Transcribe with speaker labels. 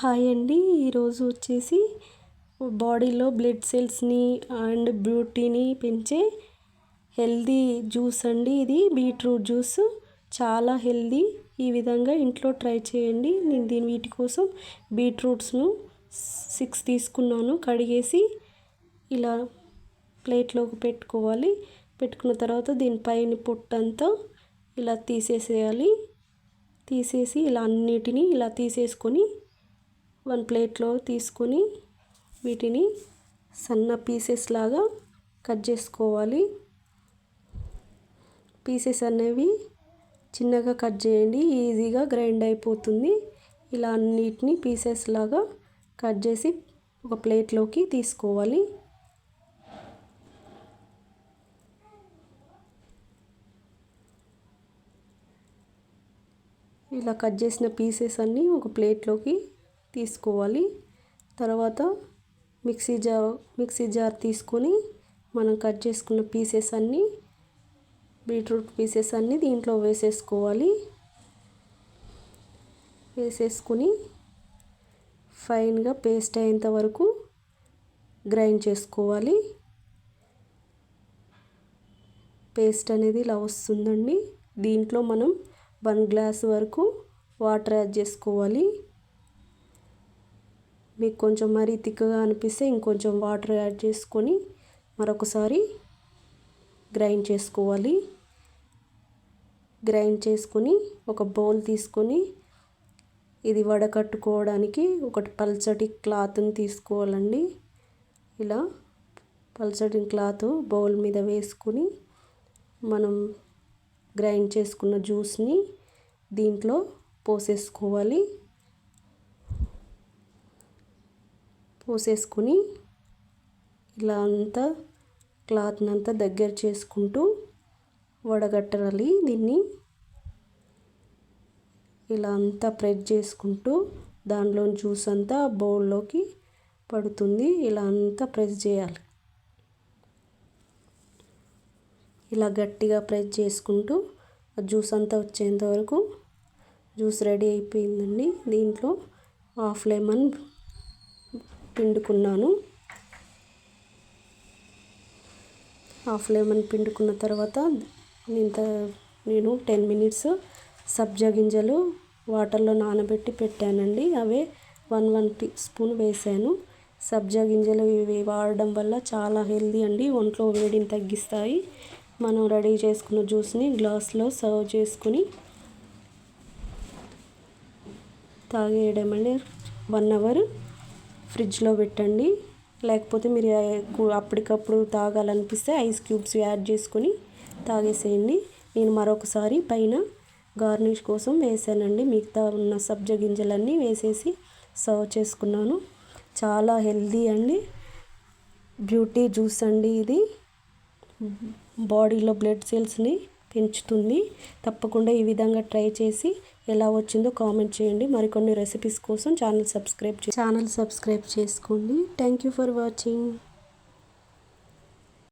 Speaker 1: Hi అండి. ఈరోజు వచ్చేసి బాడీలో బ్లడ్ సెల్స్ని అండ్ బ్యూటీని పెంచే హెల్దీ జ్యూస్ అండి. ఇది బీట్రూట్ జ్యూస్ చాలా హెల్దీ. ఈ విధంగా ఇంట్లో ట్రై చేయండి. నేను వీటి కోసం బీట్రూట్స్ను 6 తీసుకున్నాను. కడిగేసి ఇలా ప్లేట్లోకి పెట్టుకోవాలి. పెట్టుకున్న తర్వాత దీనిపైన పొట్టంతా ఇలా తీసేసేయాలి. తీసేసి ఇలా అన్నిటినీ ఇలా తీసేసుకొని 1 ప్లేట్లో తీసుకొని వీటిని సన్న పీసెస్ లాగా కట్ చేసుకోవాలి. పీసెస్ అనేవి చిన్నగా కట్ చేయండి, ఈజీగా గ్రైండ్ అయిపోతుంది. ఇలా అన్నిటిని పీసెస్ లాగా కట్ చేసి ఒక ప్లేట్లోకి తీసుకోవాలి. ఇలా కట్ చేసిన పీసెస్ అన్నీ ఒక ప్లేట్లోకి తీసుకోవాలి. తర్వాత మిక్సీ జార్ తీసుకొని మనం కట్ చేసుకున్న పీసెస్ అన్నీ, బీట్రూట్ పీసెస్ అన్నీ దీంట్లో వేసేసుకోవాలి. వేసేసుకుని ఫైన్గా పేస్ట్ అయ్యేంత వరకు గ్రైండ్ చేసుకోవాలి. పేస్ట్ అనేది ఇలా వస్తుందండి. దీంట్లో మనం 1 గ్లాస్ వరకు వాటర్ యాడ్ చేసుకోవాలి. మీకు కొంచెం మరీ థిక్గా అనిపిస్తే ఇంకొంచెం వాటర్ యాడ్ చేసుకొని మరొకసారి గ్రైండ్ చేసుకోవాలి. గ్రైండ్ చేసుకొని ఒక బౌల్ తీసుకొని ఇది వడకట్టుకోవడానికి ఒకటి పల్చటి క్లాత్ని తీసుకోవాలండి. ఇలా పల్చటి క్లాత్ బౌల్ మీద వేసుకొని మనం గ్రైండ్ చేసుకున్న జ్యూస్ని దీంట్లో పోసేసుకోవాలి. పోసేసుకొని ఇలా అంతా క్లాత్ని అంతా దగ్గర చేసుకుంటూ వడగట్టాలి. దీన్ని ఇలా అంతా ప్రెస్ చేసుకుంటూ దానిలో జ్యూస్ అంతా బౌల్లోకి పడుతుంది. ఇలా అంతా ప్రెస్ చేయాలి. ఇలా గట్టిగా ప్రెస్ చేసుకుంటూ జ్యూస్ అంతా వచ్చేంత వరకు జ్యూస్ రెడీ అయిపోయిందండి. దీంట్లో హాఫ్ లెమన్ పిండుకున్నాను. హాఫ్ లెమన్ పిండుకున్న తర్వాత నేను 10 మినిట్స్ సబ్జా గింజలు వాటర్లో నానబెట్టి పెట్టానండి. అవే 1 టీ స్పూన్ వేసాను. సబ్జా గింజలు ఇవి వాడడం వల్ల చాలా హెల్దీ అండి. ఒంట్లో వేడిని తగ్గిస్తాయి. మనం రెడీ చేసుకున్న జ్యూస్ని గ్లాస్లో సర్వ్ చేసుకుని తాగేయడం అండి. 1 అవర్ ఫ్రిడ్జ్లో పెట్టండి. లేకపోతే మీరు అప్పటికప్పుడు తాగాలనిపిస్తే ఐస్ క్యూబ్స్ యాడ్ చేసుకొని తాగేసేయండి. నేను మరొకసారి పైన గార్నిష్ కోసం వేసానండి. మిగతా ఉన్న సబ్జా గింజలన్నీ వేసేసి సర్వ్ చేసుకున్నాను. చాలా హెల్దీ అండి. బ్యూటీ జ్యూస్ అండి. ఇది బాడీలో బ్లడ్ సెల్స్ని పెంచుతుంది. తప్పకుండా ఈ విధంగా ట్రై చేసి ఎలా వచ్చిందో కామెంట్ చేయండి. మరికొన్ని రెసిపీస్ కోసం ఛానల్ సబ్స్క్రైబ్ చేసుకోండి. Thank you for watching.